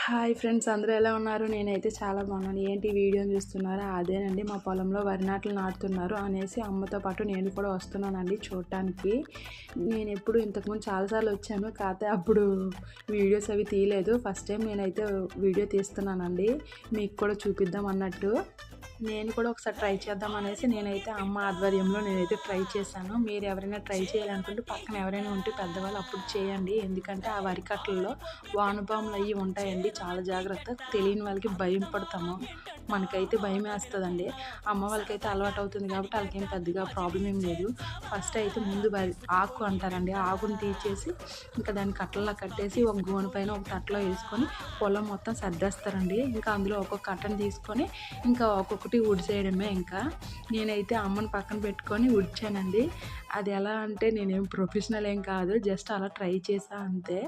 Hi friends, అందరూ ఎలా ఉన్నారు? నేనైతే చాలా బాగున్నాను. ఏంటి వీడియోని చూస్తున్నారా? అదేనండి, మా పొలంలో వరి నాట్లు నాటుతున్నారు అనేసి అమ్మతో పాటు నేను కూడా వస్తున్నానండి చూడటానికి. నేను ఎప్పుడు ఇంతకుముందు చాలాసార్లు వచ్చాను, కాకపోతే అప్పుడు వీడియోస్ అవి తీయలేదు. ఫస్ట్ టైం నేనైతే వీడియో తీస్తున్నానండి, మీకు కూడా చూపిద్దాం అన్నట్టు. నేను కూడా ఒకసారి ట్రై చేద్దాం అనేసి నేనైతే అమ్మ ఆధ్వర్యంలో నేనైతే ట్రై చేశాను. మీరు ఎవరైనా ట్రై చేయాలనుకుంటే పక్కన ఎవరైనా ఉంటే పెద్దవాళ్ళు అప్పుడు చేయండి. ఎందుకంటే ఆ వరి కట్టల్లో వానపాములు అవి ఉంటాయండి, చాలా జాగ్రత్త. తెలియని వాళ్ళకి భయం పడతాము, మనకైతే భయం వేస్తుందండి. అమ్మ వాళ్ళకైతే అలవాటు అవుతుంది కాబట్టి వాళ్ళకేం పెద్దగా ప్రాబ్లం ఏం లేదు. ఫస్ట్ అయితే ముందు ఆకు అంటారండి, ఆకుని తీసేసి ఇంకా దాన్ని కట్టల్లో కట్టేసి ఒక గోను పైన ఒక తట్టలో వేసుకొని పొలం మొత్తం సర్దేస్తారండి. ఇంకా అందులో ఒక్కొక్క కట్టను తీసుకొని ఇంకా ఒక్కొక్కటి ఉడిసేయడమే. ఇంకా నేనైతే అమ్మని పక్కన పెట్టుకొని ఉడిచానండి. అది ఎలా అంటే నేనేం ప్రొఫెషనల్ ఏం కాదు, జస్ట్ అలా ట్రై చేసా అంతే.